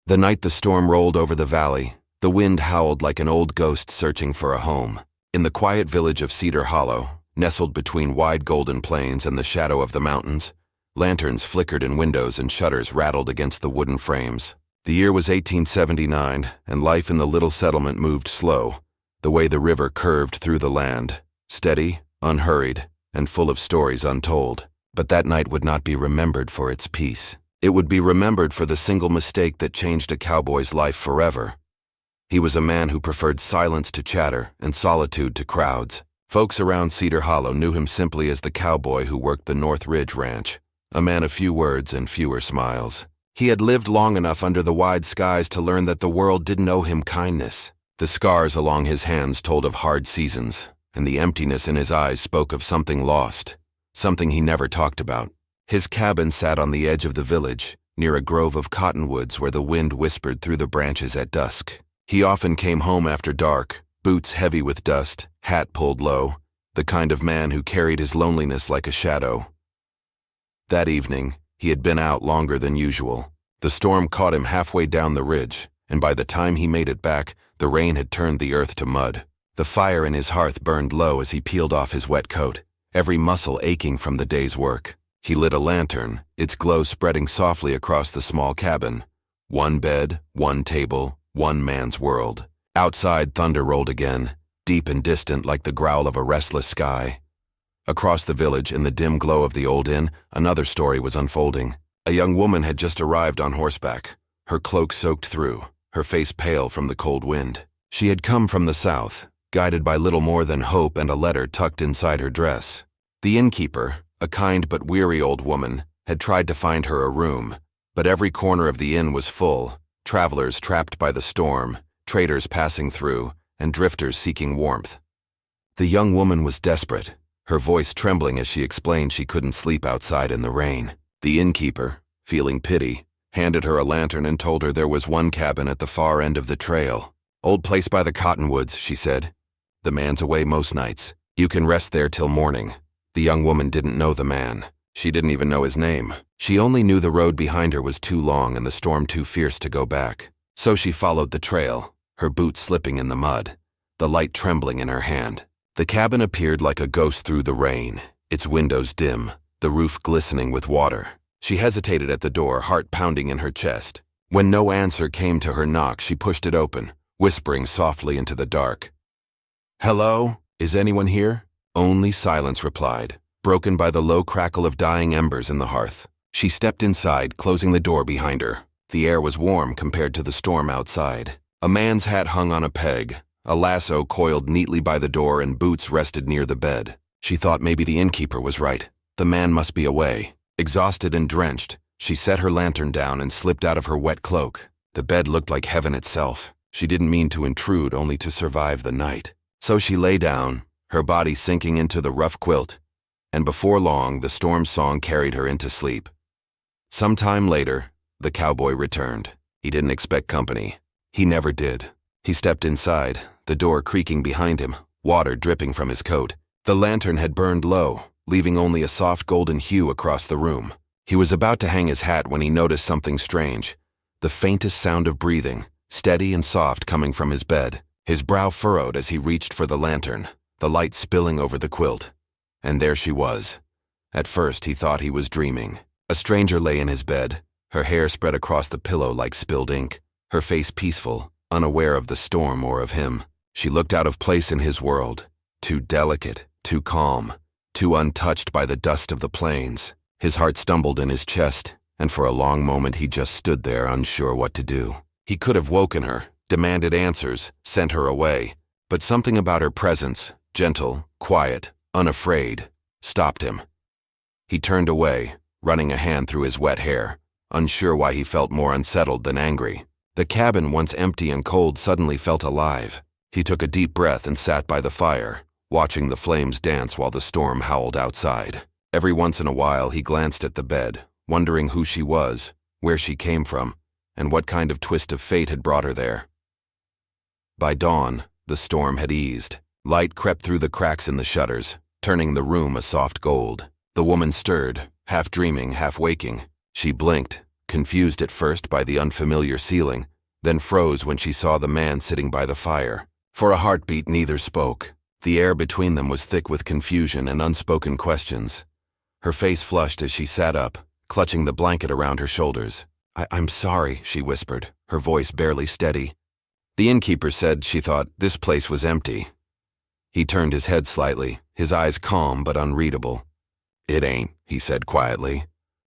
The night the storm rolled over the valley, the wind howled like an old ghost searching for a home. In the quiet village of Cedar Hollow, nestled between wide golden plains and the shadow of the mountains, lanterns flickered in windows and shutters rattled against the wooden frames. The year was 1879, and life in the little settlement moved slow, the way the river curved through the land, steady, unhurried, and full of stories untold. But that night would not be remembered for its peace. It would be remembered for the single mistake that changed a cowboy's life forever. He was a man who preferred silence to chatter and solitude to crowds. Folks around Cedar Hollow knew him simply as the cowboy who worked the North Ridge Ranch, a man of few words and fewer smiles. He had lived long enough under the wide skies to learn that the world didn't owe him kindness. The scars along his hands told of hard seasons, and the emptiness in his eyes spoke of something lost, something he never talked about. His cabin sat on the edge of the village, near a grove of cottonwoods where the wind whispered through the branches at dusk. He often came home after dark, boots heavy with dust, hat pulled low, the kind of man who carried his loneliness like a shadow. That evening, he had been out longer than usual. The storm caught him halfway down the ridge, and by the time he made it back, the rain had turned the earth to mud. The fire in his hearth burned low as he peeled off his wet coat, every muscle aching from the day's work. He lit a lantern, its glow spreading softly across the small cabin. One bed, one table, one man's world. Outside, thunder rolled again, deep and distant like the growl of a restless sky. Across the village, in the dim glow of the old inn, another story was unfolding. A young woman had just arrived on horseback, her cloak soaked through, her face pale from the cold wind. She had come from the south, guided by little more than hope and a letter tucked inside her dress. The innkeeper, a kind but weary old woman, had tried to find her a room, but every corner of the inn was full, travelers trapped by the storm, traders passing through, and drifters seeking warmth. The young woman was desperate, her voice trembling as she explained she couldn't sleep outside in the rain. The innkeeper, feeling pity, handed her a lantern and told her there was one cabin at the far end of the trail. "Old place by the cottonwoods," she said. "The man's away most nights. You can rest there till morning." The young woman didn't know the man. She didn't even know his name. She only knew the road behind her was too long and the storm too fierce to go back. So she followed the trail, her boots slipping in the mud, the light trembling in her hand. The cabin appeared like a ghost through the rain, its windows dim, the roof glistening with water. She hesitated at the door, heart pounding in her chest. When no answer came to her knock, she pushed it open, whispering softly into the dark. "Hello? Is anyone here?" Only silence replied, broken by the low crackle of dying embers in the hearth. She stepped inside, closing the door behind her. The air was warm compared to the storm outside. A man's hat hung on a peg, a lasso coiled neatly by the door, and boots rested near the bed. She thought maybe the innkeeper was right. The man must be away. Exhausted and drenched, she set her lantern down and slipped out of her wet cloak. The bed looked like heaven itself. She didn't mean to intrude, only to survive the night. So she lay down, her body sinking into the rough quilt, and before long the storm song carried her into sleep. Some time later, the cowboy returned. He didn't expect company. He never did. He stepped inside, the door creaking behind him, water dripping from his coat. The lantern had burned low, leaving only a soft golden hue across the room. He was about to hang his hat when he noticed something strange. The faintest sound of breathing, steady and soft, coming from his bed. His brow furrowed as he reached for the lantern, the light spilling over the quilt. And there she was. At first he thought he was dreaming. A stranger lay in his bed, her hair spread across the pillow like spilled ink, her face peaceful, unaware of the storm or of him. She looked out of place in his world, too delicate, too calm, too untouched by the dust of the plains. His heart stumbled in his chest, and for a long moment he just stood there, unsure what to do. He could have woken her, demanded answers, sent her away, but something about her presence, gentle, quiet, unafraid, stopped him. He turned away, running a hand through his wet hair, unsure why he felt more unsettled than angry. The cabin, once empty and cold, suddenly felt alive. He took a deep breath and sat by the fire, watching the flames dance while the storm howled outside. Every once in a while he glanced at the bed, wondering who she was, where she came from, and what kind of twist of fate had brought her there. By dawn, the storm had eased. Light crept through the cracks in the shutters, turning the room a soft gold. The woman stirred, half dreaming, half waking. She blinked, confused at first by the unfamiliar ceiling, then froze when she saw the man sitting by the fire. For a heartbeat, neither spoke. The air between them was thick with confusion and unspoken questions. Her face flushed as she sat up, clutching the blanket around her shoulders. I'm sorry, she whispered, her voice barely steady. The innkeeper said she thought this place was empty. He turned his head slightly, his eyes calm but unreadable. It ain't, he said quietly.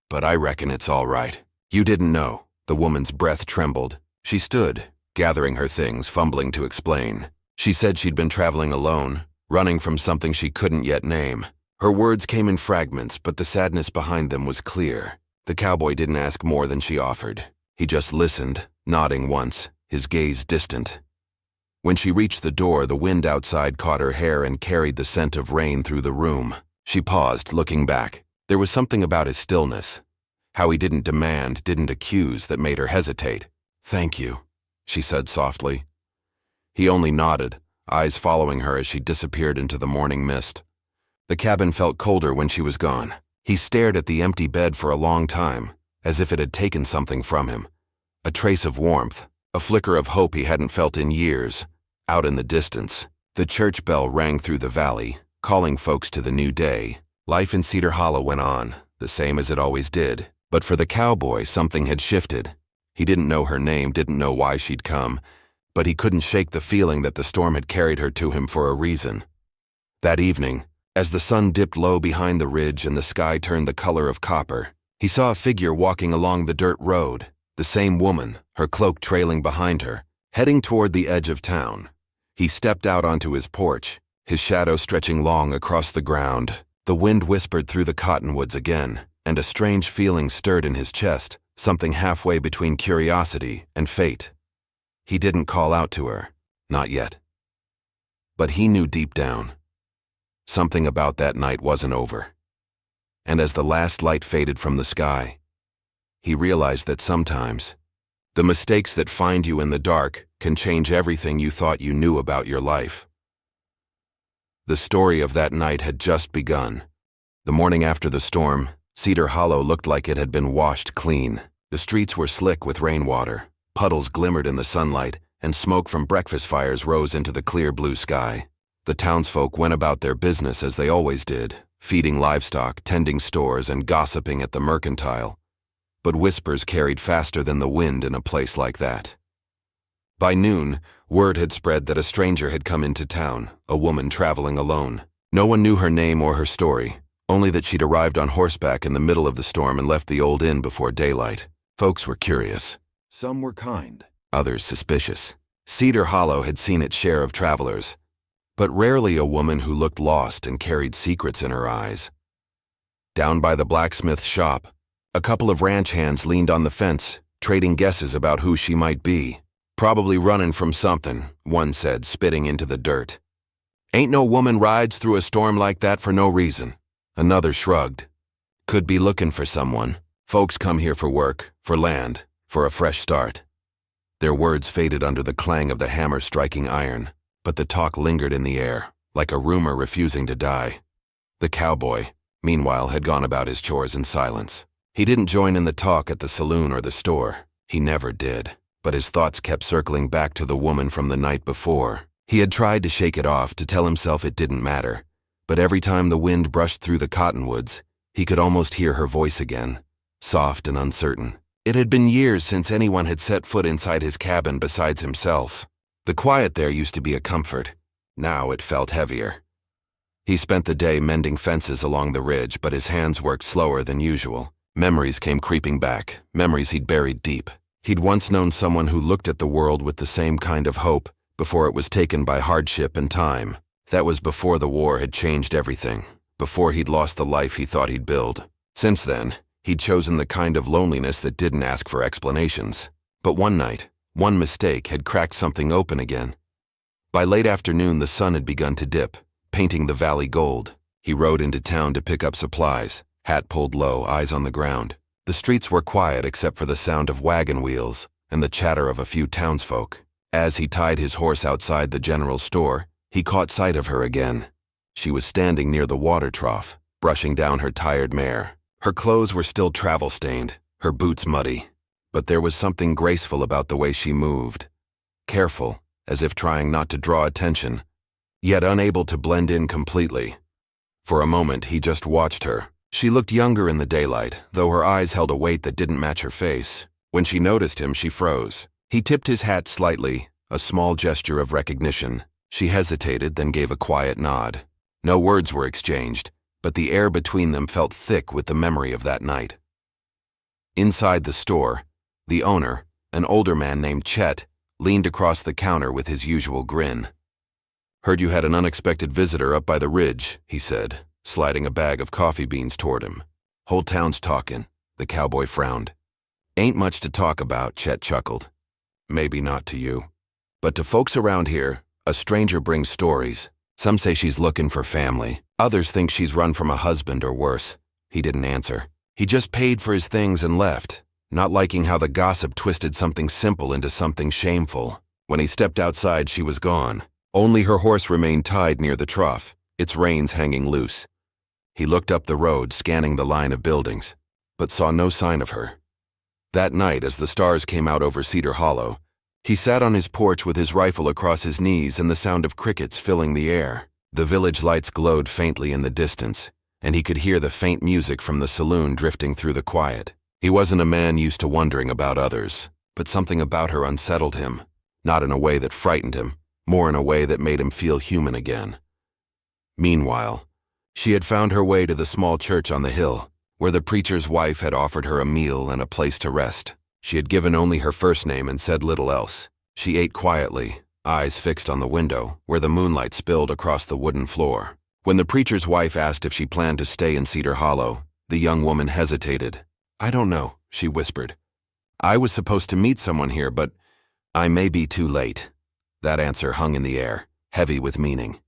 But I reckon it's all right. You didn't know. The woman's breath trembled. She stood, gathering her things, fumbling to explain. She said she'd been traveling alone, running from something she couldn't yet name. Her words came in fragments, but the sadness behind them was clear. The cowboy didn't ask more than she offered. He just listened, nodding once, his gaze distant. When she reached the door, the wind outside caught her hair and carried the scent of rain through the room. She paused, looking back. There was something about his stillness, how he didn't demand, didn't accuse, that made her hesitate. Thank you, she said softly. He only nodded, eyes following her as she disappeared into the morning mist. The cabin felt colder when she was gone. He stared at the empty bed for a long time, as if it had taken something from him. A trace of warmth, a flicker of hope he hadn't felt in years. Out in the distance, the church bell rang through the valley, calling folks to the new day. Life in Cedar Hollow went on, the same as it always did. But for the cowboy, something had shifted. He didn't know her name, didn't know why she'd come, but he couldn't shake the feeling that the storm had carried her to him for a reason. That evening, as the sun dipped low behind the ridge and the sky turned the color of copper, he saw a figure walking along the dirt road, the same woman, her cloak trailing behind her, heading toward the edge of town. He stepped out onto his porch, his shadow stretching long across the ground. The wind whispered through the cottonwoods again, and a strange feeling stirred in his chest, something halfway between curiosity and fate. He didn't call out to her, not yet. But he knew deep down, something about that night wasn't over. And as the last light faded from the sky, he realized that sometimes, the mistakes that find you in the dark can change everything you thought you knew about your life. The story of that night had just begun. The morning after the storm, Cedar Hollow looked like it had been washed clean. The streets were slick with rainwater, puddles glimmered in the sunlight, and smoke from breakfast fires rose into the clear blue sky. The townsfolk went about their business as they always did, feeding livestock, tending stores, and gossiping at the mercantile. But whispers carried faster than the wind in a place like that. By noon, word had spread that a stranger had come into town, a woman traveling alone. No one knew her name or her story, only that she'd arrived on horseback in the middle of the storm and left the old inn before daylight. Folks were curious. Some were kind, others suspicious. Cedar Hollow had seen its share of travelers, but rarely a woman who looked lost and carried secrets in her eyes. Down by the blacksmith's shop, a couple of ranch hands leaned on the fence, trading guesses about who she might be. Probably running from something, one said, spitting into the dirt. Ain't no woman rides through a storm like that for no reason. Another shrugged. Could be looking for someone. Folks come here for work, for land, for a fresh start. Their words faded under the clang of the hammer striking iron, but the talk lingered in the air, like a rumor refusing to die. The cowboy, meanwhile, had gone about his chores in silence. He didn't join in the talk at the saloon or the store. He never did. But his thoughts kept circling back to the woman from the night before. He had tried to shake it off, to tell himself it didn't matter. But every time the wind brushed through the cottonwoods, he could almost hear her voice again, soft and uncertain. It had been years since anyone had set foot inside his cabin besides himself. The quiet there used to be a comfort. Now it felt heavier. He spent the day mending fences along the ridge, but his hands worked slower than usual. Memories came creeping back, memories he'd buried deep. He'd once known someone who looked at the world with the same kind of hope before it was taken by hardship and time. That was before the war had changed everything, before he'd lost the life he thought he'd build. Since then, he'd chosen the kind of loneliness that didn't ask for explanations. But one night, one mistake had cracked something open again. By late afternoon, the sun had begun to dip, painting the valley gold. He rode into town to pick up supplies, hat pulled low, eyes on the ground. The streets were quiet except for the sound of wagon wheels and the chatter of a few townsfolk. As he tied his horse outside the general store, he caught sight of her again. She was standing near the water trough, brushing down her tired mare. Her clothes were still travel-stained, her boots muddy, but there was something graceful about the way she moved. Careful, as if trying not to draw attention, yet unable to blend in completely. For a moment, he just watched her. She looked younger in the daylight, though her eyes held a weight that didn't match her face. When she noticed him, she froze. He tipped his hat slightly, a small gesture of recognition. She hesitated, then gave a quiet nod. No words were exchanged, but the air between them felt thick with the memory of that night. Inside the store, the owner, an older man named Chet, leaned across the counter with his usual grin. "Heard you had an unexpected visitor up by the ridge," he said, sliding a bag of coffee beans toward him. "Whole town's talking," the cowboy frowned. "Ain't much to talk about," Chet chuckled. "Maybe not to you. But to folks around here, a stranger brings stories. Some say she's looking for family. Others think she's run from a husband or worse." He didn't answer. He just paid for his things and left, not liking how the gossip twisted something simple into something shameful. When he stepped outside, she was gone. Only her horse remained tied near the trough, its reins hanging loose. He looked up the road, scanning the line of buildings, but saw no sign of her. That night, as the stars came out over Cedar Hollow, he sat on his porch with his rifle across his knees and the sound of crickets filling the air. The village lights glowed faintly in the distance, and he could hear the faint music from the saloon drifting through the quiet. He wasn't a man used to wondering about others, but something about her unsettled him, not in a way that frightened him, more in a way that made him feel human again. Meanwhile, she had found her way to the small church on the hill, where the preacher's wife had offered her a meal and a place to rest. She had given only her first name and said little else. She ate quietly, eyes fixed on the window, where the moonlight spilled across the wooden floor. When the preacher's wife asked if she planned to stay in Cedar Hollow, the young woman hesitated. "I don't know," she whispered. "I was supposed to meet someone here, but I may be too late." That answer hung in the air, heavy with meaning.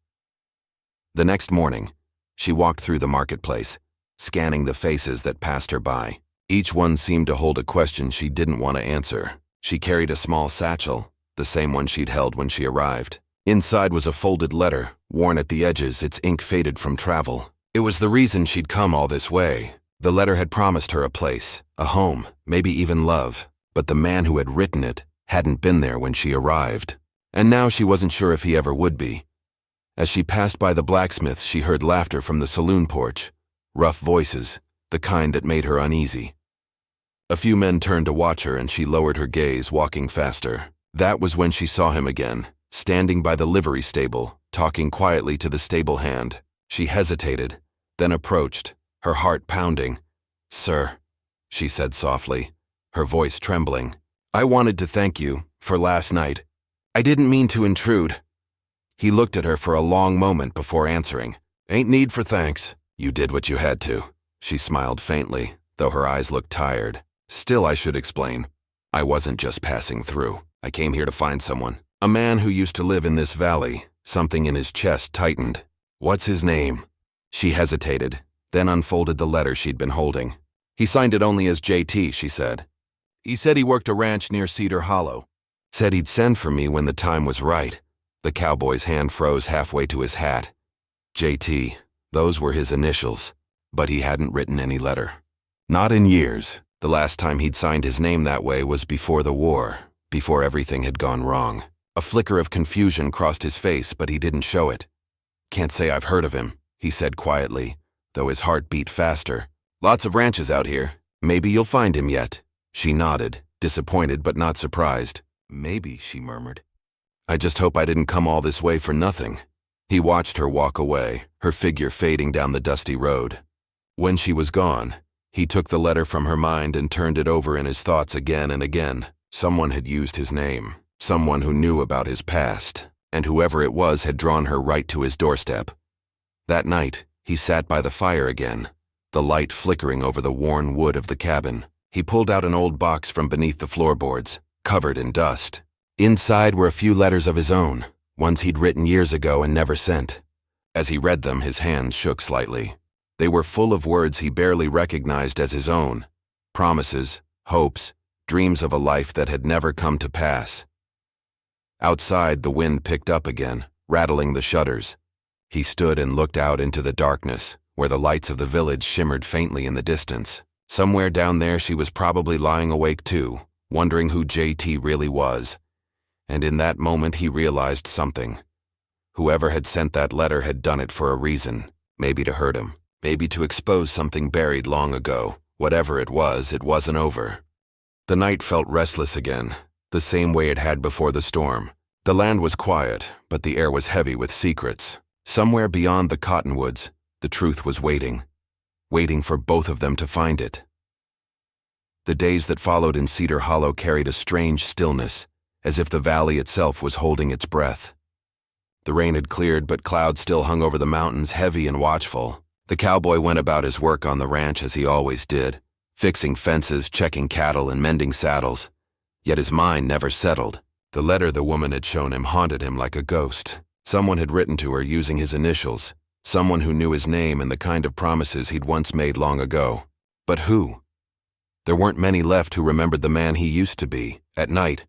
The next morning, she walked through the marketplace, scanning the faces that passed her by. Each one seemed to hold a question she didn't want to answer. She carried a small satchel, the same one she'd held when she arrived. Inside was a folded letter, worn at the edges, its ink faded from travel. It was the reason she'd come all this way. The letter had promised her a place, a home, maybe even love, but the man who had written it hadn't been there when she arrived. And now she wasn't sure if he ever would be. As she passed by the blacksmith, she heard laughter from the saloon porch, rough voices, the kind that made her uneasy. A few men turned to watch her, and she lowered her gaze, walking faster. That was when she saw him again, standing by the livery stable, talking quietly to the stable hand. She hesitated, then approached, her heart pounding. "Sir," she said softly, her voice trembling, "I wanted to thank you for last night. I didn't mean to intrude." He looked at her for a long moment before answering. "Ain't need for thanks. You did what you had to." She smiled faintly, though her eyes looked tired. "Still, I should explain. I wasn't just passing through. I came here to find someone. A man who used to live in this valley." Something in his chest tightened. "What's his name?" She hesitated, then unfolded the letter she'd been holding. "He signed it only as JT, she said. He said he worked a ranch near Cedar Hollow. Said he'd send for me when the time was right." The cowboy's hand froze halfway to his hat. JT, those were his initials, but he hadn't written any letter. Not in years. The last time he'd signed his name that way was before the war, before everything had gone wrong. A flicker of confusion crossed his face, but he didn't show it. "Can't say I've heard of him," he said quietly, though his heart beat faster. "Lots of ranches out here. Maybe you'll find him yet." She nodded, disappointed but not surprised. "Maybe," she murmured. "I just hope I didn't come all this way for nothing." He watched her walk away, her figure fading down the dusty road. When she was gone, he took the letter from her mind and turned it over in his thoughts again and again. Someone had used his name, someone who knew about his past, and whoever it was had drawn her right to his doorstep. That night, he sat by the fire again, the light flickering over the worn wood of the cabin. He pulled out an old box from beneath the floorboards, covered in dust. Inside were a few letters of his own, ones he'd written years ago and never sent. As he read them, his hands shook slightly. They were full of words he barely recognized as his own. Promises, hopes, dreams of a life that had never come to pass. Outside, the wind picked up again, rattling the shutters. He stood and looked out into the darkness, where the lights of the village shimmered faintly in the distance. Somewhere down there she was probably lying awake too, wondering who JT really was. And in that moment he realized something. Whoever had sent that letter had done it for a reason. Maybe to hurt him. Maybe to expose something buried long ago. Whatever it wasn't over. The night felt restless again, the same way it had before the storm. The land was quiet, but the air was heavy with secrets. Somewhere beyond the cottonwoods, the truth was waiting. Waiting for both of them to find it. The days that followed in Cedar Hollow carried a strange stillness, as if the valley itself was holding its breath. The rain had cleared, but clouds still hung over the mountains, heavy and watchful. The cowboy went about his work on the ranch as he always did, fixing fences, checking cattle, and mending saddles. Yet his mind never settled. The letter the woman had shown him haunted him like a ghost. Someone had written to her using his initials, someone who knew his name and the kind of promises he'd once made long ago. But who? There weren't many left who remembered the man he used to be. At night,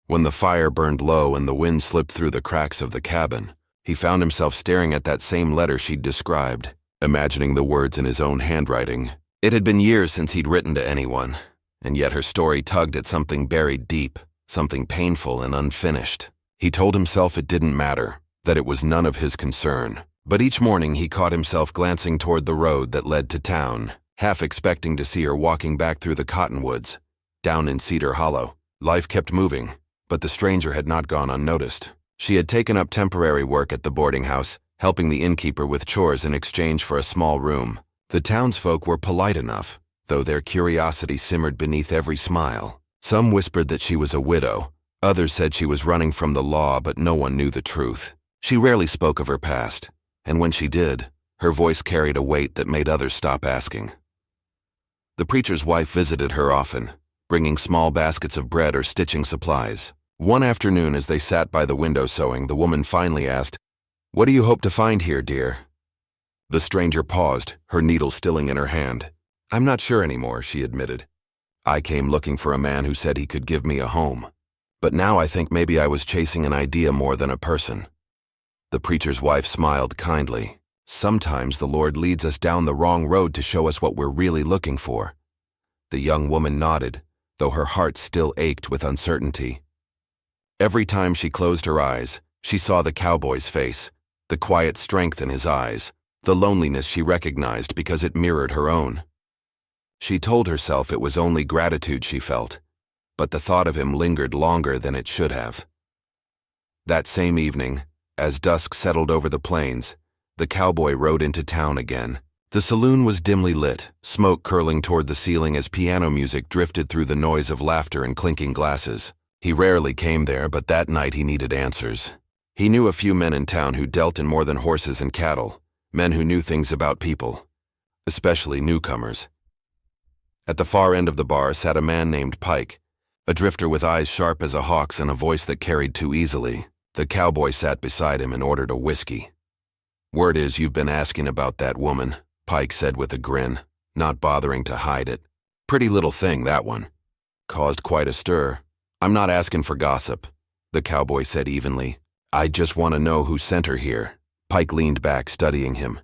when the fire burned low and the wind slipped through the cracks of the cabin, he found himself staring at that same letter she'd described, imagining the words in his own handwriting. It had been years since he'd written to anyone, and yet her story tugged at something buried deep, something painful and unfinished. He told himself it didn't matter, that it was none of his concern. But each morning he caught himself glancing toward the road that led to town, half expecting to see her walking back through the cottonwoods, down in Cedar Hollow. Life kept moving, but the stranger had not gone unnoticed. She had taken up temporary work at the boarding house, helping the innkeeper with chores in exchange for a small room. The townsfolk were polite enough, though their curiosity simmered beneath every smile. Some whispered that she was a widow. Others said she was running from the law, but no one knew the truth. She rarely spoke of her past, and when she did, her voice carried a weight that made others stop asking. The preacher's wife visited her often, bringing small baskets of bread or stitching supplies. One afternoon, as they sat by the window sewing, the woman finally asked, "What do you hope to find here, dear?" The stranger paused, her needle stilling in her hand. "I'm not sure anymore," she admitted. "I came looking for a man who said he could give me a home. But now I think maybe I was chasing an idea more than a person." The preacher's wife smiled kindly. "Sometimes the Lord leads us down the wrong road to show us what we're really looking for." The young woman nodded, though her heart still ached with uncertainty. Every time she closed her eyes, she saw the cowboy's face, the quiet strength in his eyes, the loneliness she recognized because it mirrored her own. She told herself it was only gratitude she felt, but the thought of him lingered longer than it should have. That same evening, as dusk settled over the plains, the cowboy rode into town again. The saloon was dimly lit, smoke curling toward the ceiling as piano music drifted through the noise of laughter and clinking glasses. He rarely came there, but that night he needed answers. He knew a few men in town who dealt in more than horses and cattle, men who knew things about people, especially newcomers. At the far end of the bar sat a man named Pike, a drifter with eyes sharp as a hawk's and a voice that carried too easily. The cowboy sat beside him and ordered a whiskey. "Word is you've been asking about that woman," Pike said with a grin, not bothering to hide it. "Pretty little thing, that one. Caused quite a stir." "I'm not asking for gossip," the cowboy said evenly. "I just want to know who sent her here." Pike leaned back, studying him.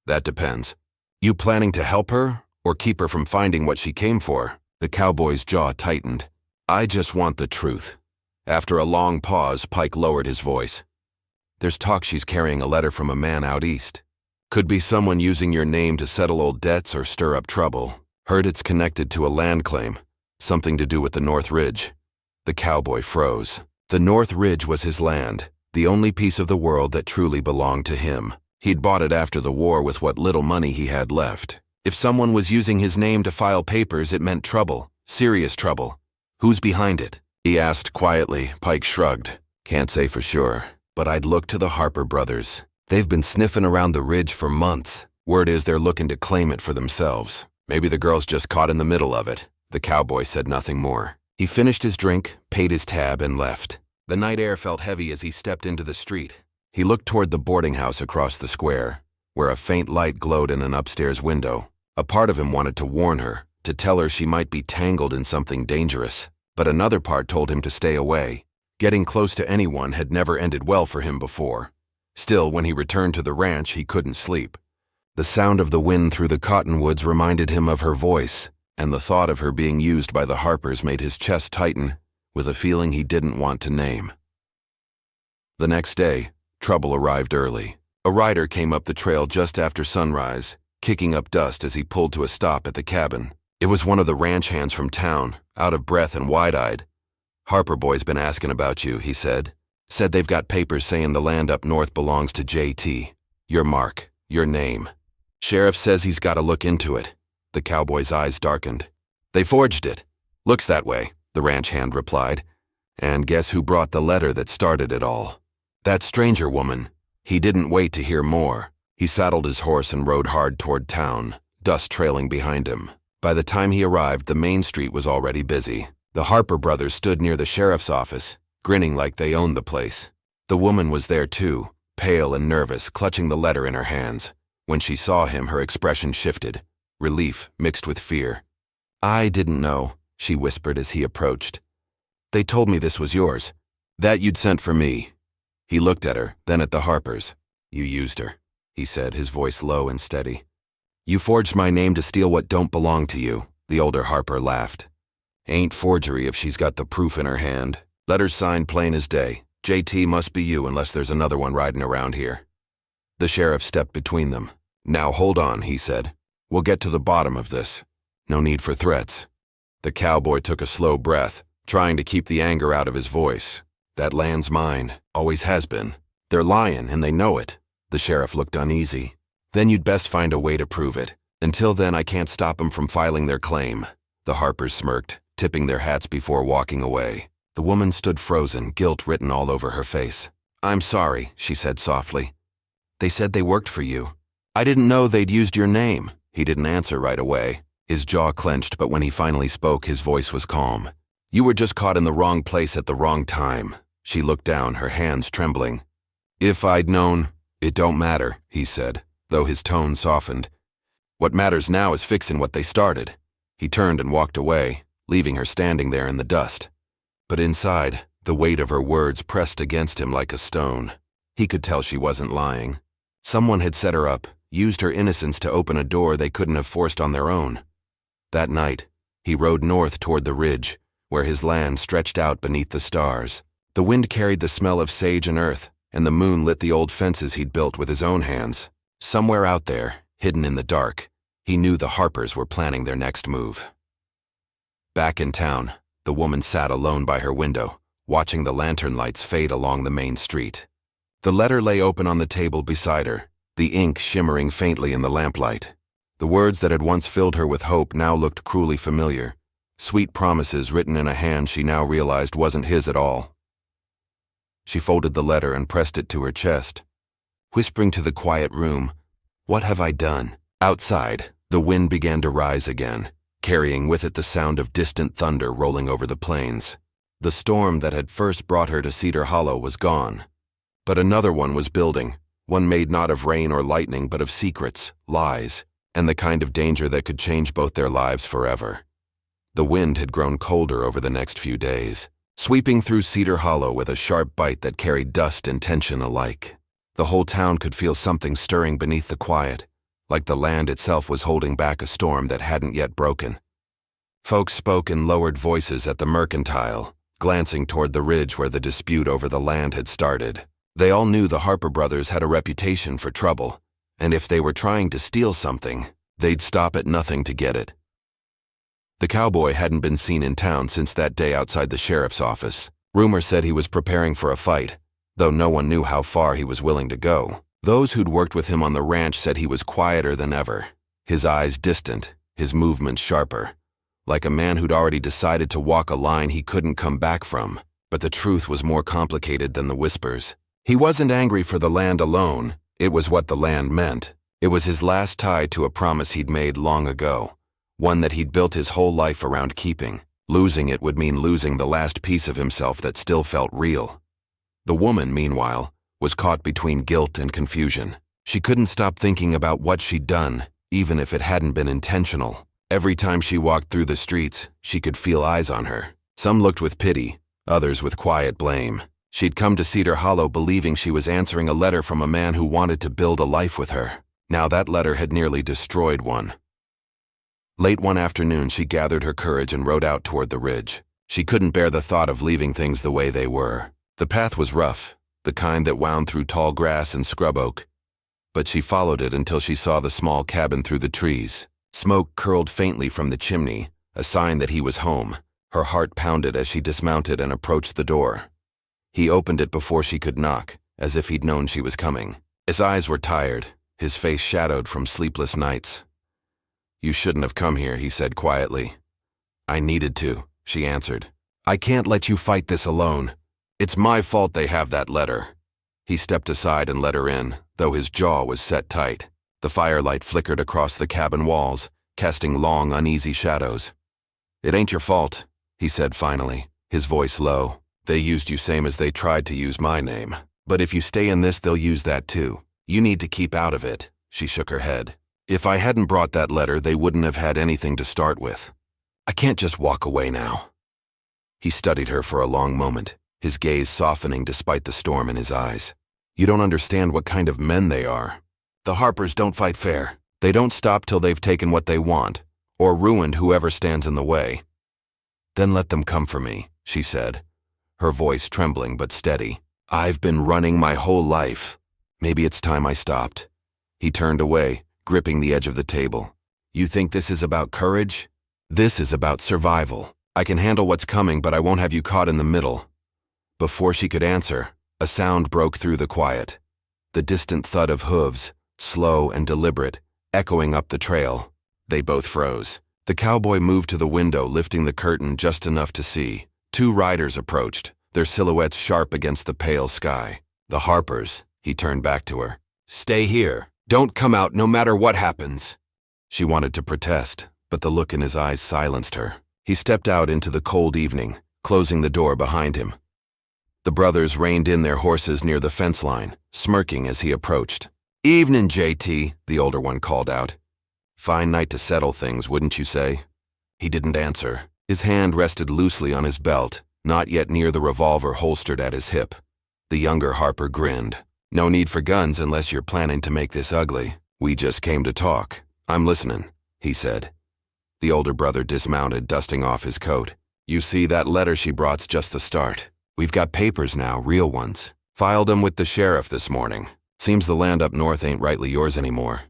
"That depends. You planning to help her, or keep her from finding what she came for?" The cowboy's jaw tightened. "I just want the truth." After a long pause, Pike lowered his voice. "There's talk she's carrying a letter from a man out east. Could be someone using your name to settle old debts or stir up trouble. Heard it's connected to a land claim, something to do with the North Ridge." The cowboy froze. The North Ridge was his land, the only piece of the world that truly belonged to him. He'd bought it after the war with what little money he had left. If someone was using his name to file papers, it meant trouble, serious trouble. "Who's behind it?" he asked quietly. Pike shrugged. "Can't say for sure, but I'd look to the Harper brothers. They've been sniffing around the ridge for months. Word is they're looking to claim it for themselves. Maybe the girl's just caught in the middle of it." The cowboy said nothing more. He finished his drink, paid his tab, and left. The night air felt heavy as he stepped into the street. He looked toward the boarding house across the square, where a faint light glowed in an upstairs window. A part of him wanted to warn her, to tell her she might be tangled in something dangerous. But another part told him to stay away. Getting close to anyone had never ended well for him before. Still, when he returned to the ranch, he couldn't sleep. The sound of the wind through the cottonwoods reminded him of her voice, and the thought of her being used by the Harpers made his chest tighten with a feeling he didn't want to name. The next day, trouble arrived early. A rider came up the trail just after sunrise, kicking up dust as he pulled to a stop at the cabin. It was one of the ranch hands from town, out of breath and wide-eyed. "Harper boy's been asking about you," he said. "Said they've got papers saying the land up north belongs to JT. Your mark, your name. Sheriff says he's got to look into it." The cowboy's eyes darkened. "They forged it." "Looks that way," the ranch hand replied. "And guess who brought the letter that started it all? That stranger woman." He didn't wait to hear more. He saddled his horse and rode hard toward town, dust trailing behind him. By the time he arrived, the main street was already busy. The Harper brothers stood near the sheriff's office, grinning like they owned the place. The woman was there too, pale and nervous, clutching the letter in her hands. When she saw him, her expression shifted, relief mixed with fear. "I didn't know," she whispered as he approached. "They told me this was yours. That you'd sent for me." He looked at her, then at the Harpers. "You used her," he said, his voice low and steady. "You forged my name to steal what don't belong to you," the older Harper laughed. "Ain't forgery if she's got the proof in her hand. Letters signed plain as day. JT must be you unless there's another one riding around here." The sheriff stepped between them. "Now hold on," he said. "We'll get to the bottom of this. No need for threats." The cowboy took a slow breath, trying to keep the anger out of his voice. "That land's mine, always has been. They're lying, and they know it." The sheriff looked uneasy. "Then you'd best find a way to prove it. Until then, I can't stop them from filing their claim." The Harpers smirked, tipping their hats before walking away. The woman stood frozen, guilt written all over her face. "I'm sorry," she said softly. "They said they worked for you. I didn't know they'd used your name." He didn't answer right away. His jaw clenched, but when he finally spoke, his voice was calm. "You were just caught in the wrong place at the wrong time." She looked down, her hands trembling. "If I'd known, it don't matter," he said, though his tone softened. "What matters now is fixing what they started." He turned and walked away, leaving her standing there in the dust. But inside, the weight of her words pressed against him like a stone. He could tell she wasn't lying. Someone had set her up, used her innocence to open a door they couldn't have forced on their own. That night, he rode north toward the ridge, where his land stretched out beneath the stars. The wind carried the smell of sage and earth, and the moon lit the old fences he'd built with his own hands. Somewhere out there, hidden in the dark, he knew the Harpers were planning their next move. Back in town, the woman sat alone by her window, watching the lantern lights fade along the main street. The letter lay open on the table beside her, the ink shimmering faintly in the lamplight. The words that had once filled her with hope now looked cruelly familiar, sweet promises written in a hand she now realized wasn't his at all. She folded the letter and pressed it to her chest, whispering to the quiet room, "What have I done?" Outside, the wind began to rise again, carrying with it the sound of distant thunder rolling over the plains. The storm that had first brought her to Cedar Hollow was gone. But another one was building, one made not of rain or lightning but of secrets, lies, and the kind of danger that could change both their lives forever. The wind had grown colder over the next few days, sweeping through Cedar Hollow with a sharp bite that carried dust and tension alike. The whole town could feel something stirring beneath the quiet, like the land itself was holding back a storm that hadn't yet broken. Folks spoke in lowered voices at the mercantile, glancing toward the ridge where the dispute over the land had started. They all knew the Harper brothers had a reputation for trouble, and if they were trying to steal something, they'd stop at nothing to get it. The cowboy hadn't been seen in town since that day outside the sheriff's office. Rumor said he was preparing for a fight, though no one knew how far he was willing to go. Those who'd worked with him on the ranch said he was quieter than ever, his eyes distant, his movements sharper, like a man who'd already decided to walk a line he couldn't come back from. But the truth was more complicated than the whispers. He wasn't angry for the land alone, it was what the land meant. It was his last tie to a promise he'd made long ago, one that he'd built his whole life around keeping. Losing it would mean losing the last piece of himself that still felt real. The woman, meanwhile, was caught between guilt and confusion. She couldn't stop thinking about what she'd done, even if it hadn't been intentional. Every time she walked through the streets, she could feel eyes on her. Some looked with pity, others with quiet blame. She'd come to Cedar Hollow believing she was answering a letter from a man who wanted to build a life with her. Now that letter had nearly destroyed one. Late one afternoon, she gathered her courage and rode out toward the ridge. She couldn't bear the thought of leaving things the way they were. The path was rough, the kind that wound through tall grass and scrub oak. But she followed it until she saw the small cabin through the trees. Smoke curled faintly from the chimney, a sign that he was home. Her heart pounded as she dismounted and approached the door. He opened it before she could knock, as if he'd known she was coming. His eyes were tired, his face shadowed from sleepless nights. "You shouldn't have come here," he said quietly. "I needed to," she answered. "I can't let you fight this alone. It's my fault they have that letter." He stepped aside and let her in, though his jaw was set tight. The firelight flickered across the cabin walls, casting long, uneasy shadows. "It ain't your fault," he said finally, his voice low. "They used you same as they tried to use my name. But if you stay in this, they'll use that too. You need to keep out of it." She shook her head. "If I hadn't brought that letter, they wouldn't have had anything to start with. I can't just walk away now." He studied her for a long moment, his gaze softening despite the storm in his eyes. "You don't understand what kind of men they are. The Harpers don't fight fair. They don't stop till they've taken what they want, or ruined whoever stands in the way." "Then let them come for me," she said, her voice trembling but steady. "I've been running my whole life. Maybe it's time I stopped." He turned away, gripping the edge of the table. "You think this is about courage? This is about survival. I can handle what's coming, but I won't have you caught in the middle." Before she could answer, a sound broke through the quiet. The distant thud of hooves, slow and deliberate, echoing up the trail. They both froze. The cowboy moved to the window, lifting the curtain just enough to see. Two riders approached, their silhouettes sharp against the pale sky. "The Harpers," he turned back to her. "Stay here. Don't come out no matter what happens." She wanted to protest, but the look in his eyes silenced her. He stepped out into the cold evening, closing the door behind him. The brothers reined in their horses near the fence line, smirking as he approached. "Evening, JT," the older one called out. "Fine night to settle things, wouldn't you say?" He didn't answer. His hand rested loosely on his belt, not yet near the revolver holstered at his hip. The younger Harper grinned. "No need for guns unless you're planning to make this ugly. We just came to talk. I'm listening," he said. The older brother dismounted, dusting off his coat. "You see, that letter she brought's just the start. We've got papers now, real ones. Filed them with the sheriff this morning. Seems the land up north ain't rightly yours anymore."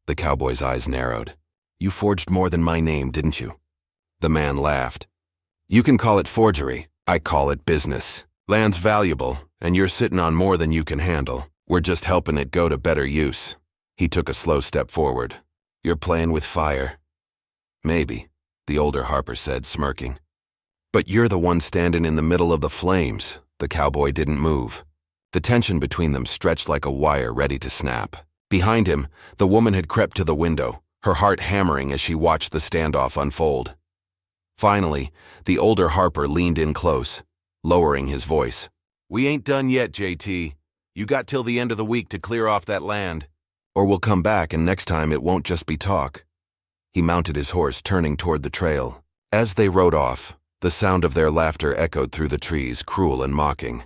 The cowboy's eyes narrowed. "You forged more than my name, didn't you?" The man laughed. "You can call it forgery. I call it business. Land's valuable, and you're sitting on more than you can handle. We're just helping it go to better use." He took a slow step forward. "You're playing with fire." "Maybe," the older Harper said, smirking. "But you're the one standing in the middle of the flames." The cowboy didn't move. The tension between them stretched like a wire ready to snap. Behind him, the woman had crept to the window, her heart hammering as she watched the standoff unfold. Finally, the older Harper leaned in close, lowering his voice. "We ain't done yet, JT. You got till the end of the week to clear off that land. Or we'll come back, and next time it won't just be talk." He mounted his horse, turning toward the trail. As they rode off, the sound of their laughter echoed through the trees, cruel and mocking.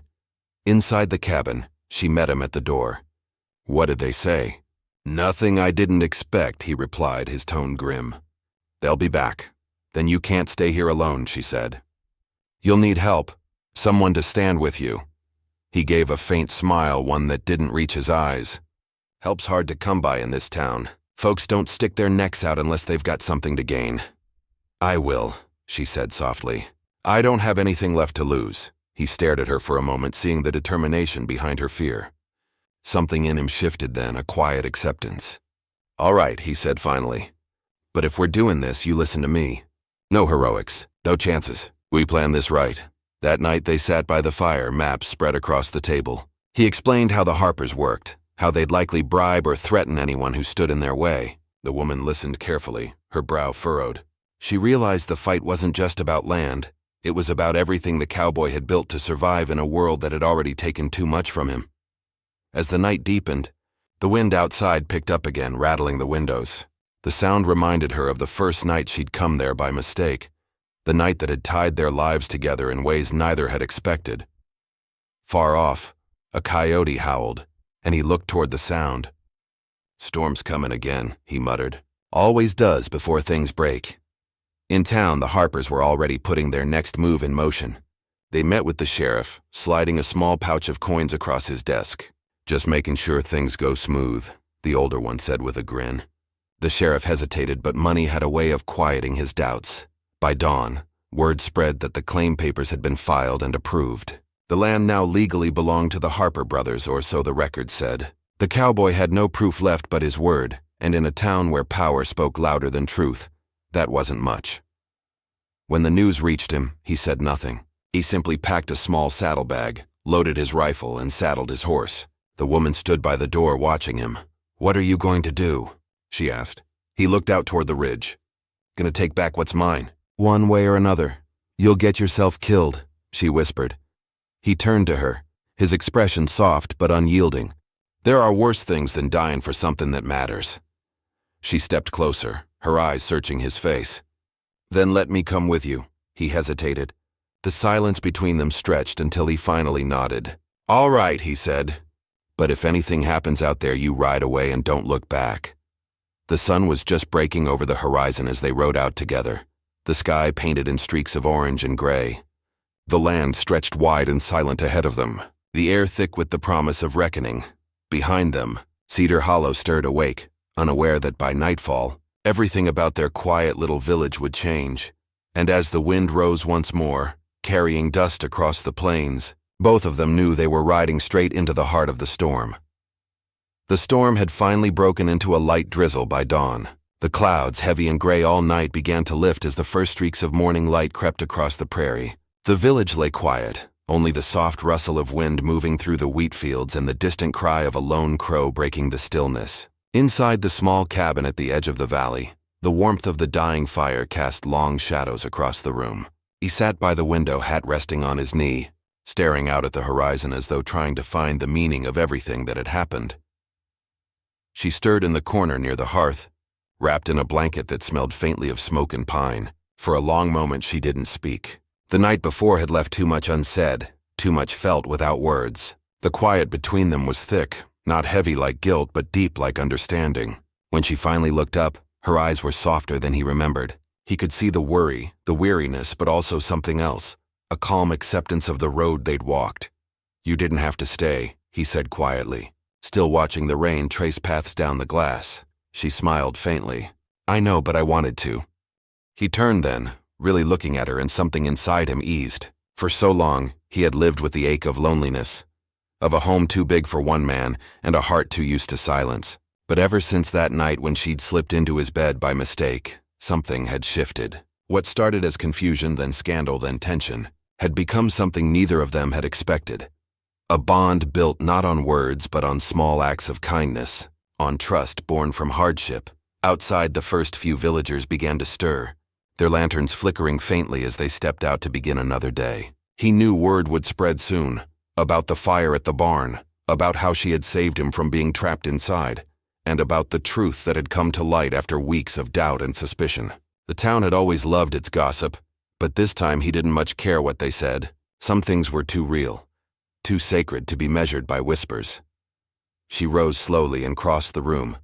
Inside the cabin, she met him at the door. "What did they say?" "Nothing I didn't expect," he replied, his tone grim. "They'll be back. Then you can't stay here alone," she said. "You'll need help. Someone to stand with you." He gave a faint smile, one that didn't reach his eyes. "Help's hard to come by in this town. Folks don't stick their necks out unless they've got something to gain." "I will," she said softly. "I don't have anything left to lose." He stared at her for a moment, seeing the determination behind her fear. Something in him shifted then, a quiet acceptance. "All right," he said finally. "But if we're doing this, you listen to me. No heroics, no chances. We planned this right." That night they sat by the fire, maps spread across the table. He explained how the Harpers worked, how they'd likely bribe or threaten anyone who stood in their way. The woman listened carefully, her brow furrowed. She realized the fight wasn't just about land. It was about everything the cowboy had built to survive in a world that had already taken too much from him. As the night deepened, the wind outside picked up again, rattling the windows. The sound reminded her of the first night she'd come there by mistake, the night that had tied their lives together in ways neither had expected. Far off, a coyote howled, and he looked toward the sound. "Storm's coming again," he muttered. Always does before things break. In town, the Harpers were already putting their next move in motion. They met with the sheriff, sliding a small pouch of coins across his desk. "Just making sure things go smooth," the older one said with a grin. The sheriff hesitated, but money had a way of quieting his doubts. By dawn, word spread that the claim papers had been filed and approved. The land now legally belonged to the Harper brothers, or so the record said. The cowboy had no proof left but his word, and in a town where power spoke louder than truth, that wasn't much. When the news reached him, he said nothing. He simply packed a small saddlebag, loaded his rifle, and saddled his horse. The woman stood by the door watching him. "What are you going to do?" she asked. He looked out toward the ridge. "Gonna take back what's mine. One way or another. You'll get yourself killed," she whispered. He turned to her, his expression soft but unyielding. "There are worse things than dying for something that matters." She stepped closer, her eyes searching his face. "Then let me come with you," he hesitated. The silence between them stretched until he finally nodded. "All right," he said. "But if anything happens out there, you ride away and don't look back." The sun was just breaking over the horizon as they rode out together, the sky painted in streaks of orange and gray. The land stretched wide and silent ahead of them, the air thick with the promise of reckoning. Behind them, Cedar Hollow stirred awake, unaware that by nightfall, everything about their quiet little village would change. And as the wind rose once more, carrying dust across the plains, both of them knew they were riding straight into the heart of the storm. The storm had finally broken into a light drizzle by dawn. The clouds, heavy and gray all night, began to lift as the first streaks of morning light crept across the prairie. The village lay quiet, only the soft rustle of wind moving through the wheat fields and the distant cry of a lone crow breaking the stillness. Inside the small cabin at the edge of the valley, the warmth of the dying fire cast long shadows across the room. He sat by the window, hat resting on his knee, staring out at the horizon as though trying to find the meaning of everything that had happened. She stirred in the corner near the hearth, wrapped in a blanket that smelled faintly of smoke and pine. For a long moment she didn't speak. The night before had left too much unsaid, too much felt without words. The quiet between them was thick, not heavy like guilt, but deep like understanding. When she finally looked up, her eyes were softer than he remembered. He could see the worry, the weariness, but also something else, a calm acceptance of the road they'd walked. "You didn't have to stay," he said quietly, still watching the rain trace paths down the glass. She smiled faintly. "I know, but I wanted to." He turned then, really looking at her, and something inside him eased. For so long, he had lived with the ache of loneliness, of a home too big for one man and a heart too used to silence. But ever since that night when she'd slipped into his bed by mistake, something had shifted. What started as confusion, then scandal, then tension, had become something neither of them had expected. A bond built not on words but on small acts of kindness, on trust born from hardship. Outside, the first few villagers began to stir, their lanterns flickering faintly as they stepped out to begin another day. He knew word would spread soon, about the fire at the barn, about how she had saved him from being trapped inside, and about the truth that had come to light after weeks of doubt and suspicion. The town had always loved its gossip, but this time he didn't much care what they said. Some things were too real, too sacred to be measured by whispers. She rose slowly and crossed the room,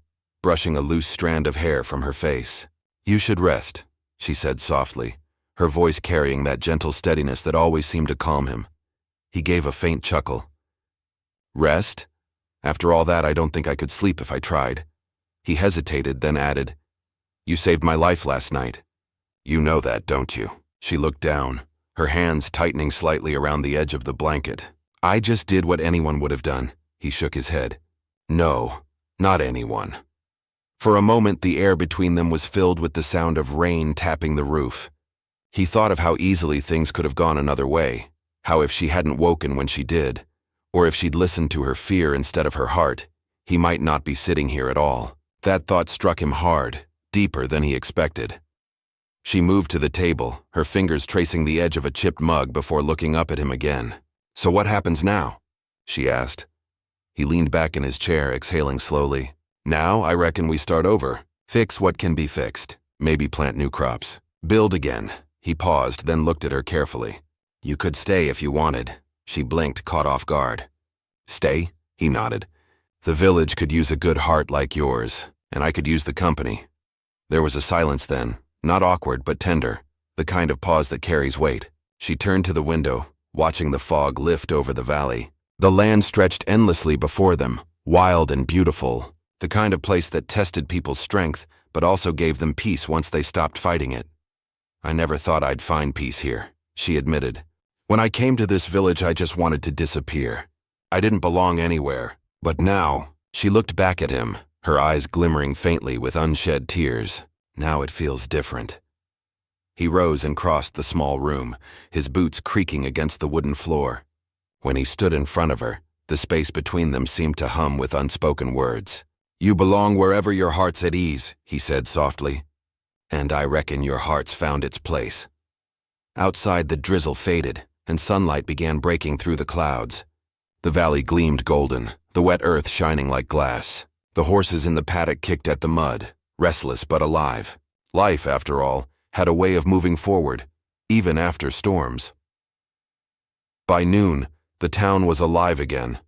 brushing a loose strand of hair from her face. "You should rest," she said softly, her voice carrying that gentle steadiness that always seemed to calm him. He gave a faint chuckle. "Rest? After all that, I don't think I could sleep if I tried." He hesitated, then added, "You saved my life last night. You know that, don't you?" She looked down, her hands tightening slightly around the edge of the blanket. "I just did what anyone would have done." He shook his head. "No, not anyone." For a moment, the air between them was filled with the sound of rain tapping the roof. He thought of how easily things could have gone another way, how if she hadn't woken when she did, or if she'd listened to her fear instead of her heart, he might not be sitting here at all. That thought struck him hard, deeper than he expected. She moved to the table, her fingers tracing the edge of a chipped mug before looking up at him again. "So what happens now?" she asked. He leaned back in his chair, exhaling slowly. "Now, I reckon we start over. Fix what can be fixed. Maybe plant new crops. Build again." He paused, then looked at her carefully. "You could stay if you wanted." She blinked, caught off guard. "Stay?" He nodded. "The village could use a good heart like yours, and I could use the company." There was a silence then, not awkward but tender, the kind of pause that carries weight. She turned to the window, watching the fog lift over the valley. The land stretched endlessly before them, wild and beautiful, the kind of place that tested people's strength but also gave them peace once they stopped fighting it. "I never thought I'd find peace here," she admitted. "When I came to this village, I just wanted to disappear. I didn't belong anywhere. But now," she looked back at him, her eyes glimmering faintly with unshed tears. "Now it feels different." He rose and crossed the small room, his boots creaking against the wooden floor. When he stood in front of her, the space between them seemed to hum with unspoken words. "You belong wherever your heart's at ease," he said softly. "And I reckon your heart's found its place." Outside, the drizzle faded, and sunlight began breaking through the clouds. The valley gleamed golden, the wet earth shining like glass. The horses in the paddock kicked at the mud, restless but alive. Life, after all, had a way of moving forward, even after storms. By noon, the town was alive again.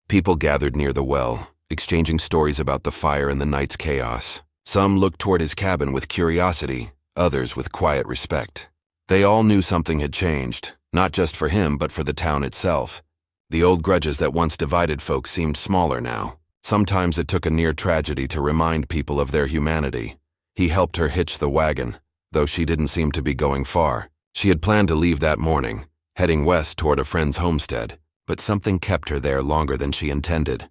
People gathered near the well, exchanging stories about the fire and the night's chaos. Some looked toward his cabin with curiosity, others with quiet respect. They all knew something had changed, not just for him but for the town itself. The old grudges that once divided folks seemed smaller now. Sometimes it took a near tragedy to remind people of their humanity. He helped her hitch the wagon, though she didn't seem to be going far. She had planned to leave that morning, heading west toward a friend's homestead, but something kept her there longer than she intended.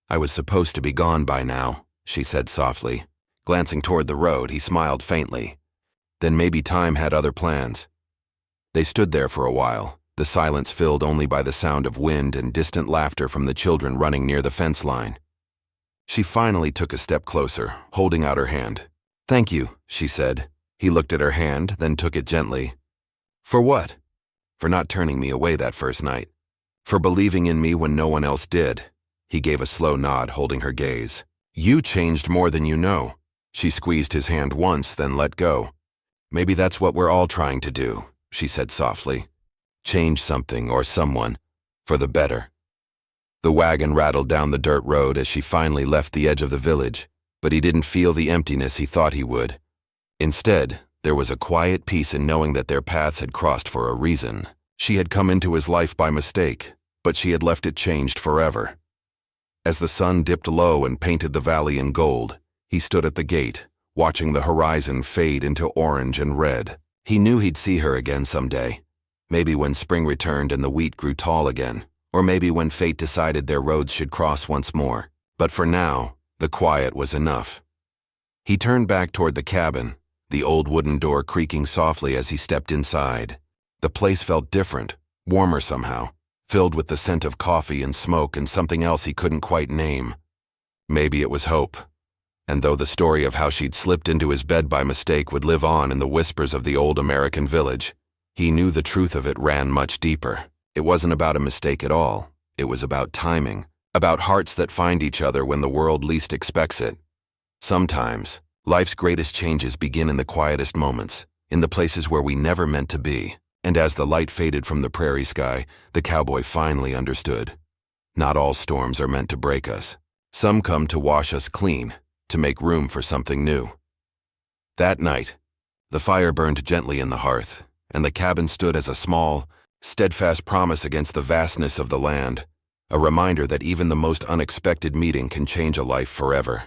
"I was supposed to be gone by now," she said softly. Glancing toward the road, he smiled faintly. Then maybe time had other plans. They stood there for a while, the silence filled only by the sound of wind and distant laughter from the children running near the fence line. She finally took a step closer, holding out her hand. "Thank you," she said. He looked at her hand, then took it gently. "For what?" "For not turning me away that first night. For believing in me when no one else did." He gave a slow nod, holding her gaze. "You changed more than you know." She squeezed his hand once, then let go. "Maybe that's what we're all trying to do," she said softly. "Change something or someone, for the better." The wagon rattled down the dirt road as she finally left the edge of the village, but he didn't feel the emptiness he thought he would. Instead, there was a quiet peace in knowing that their paths had crossed for a reason. She had come into his life by mistake, but she had left it changed forever. As the sun dipped low and painted the valley in gold, he stood at the gate, watching the horizon fade into orange and red. He knew he'd see her again someday. Maybe when spring returned and the wheat grew tall again, or maybe when fate decided their roads should cross once more. But for now, the quiet was enough. He turned back toward the cabin, the old wooden door creaking softly as he stepped inside. The place felt different, warmer somehow, filled with the scent of coffee and smoke and something else he couldn't quite name. Maybe it was hope. And though the story of how she'd slipped into his bed by mistake would live on in the whispers of the old American village, he knew the truth of it ran much deeper. It wasn't about a mistake at all. It was about timing, about hearts that find each other when the world least expects it. Sometimes, life's greatest changes begin in the quietest moments, in the places where we never meant to be. And as the light faded from the prairie sky, the cowboy finally understood. Not all storms are meant to break us. Some come to wash us clean, to make room for something new. That night, the fire burned gently in the hearth, and the cabin stood as a small, steadfast promise against the vastness of the land, a reminder that even the most unexpected meeting can change a life forever.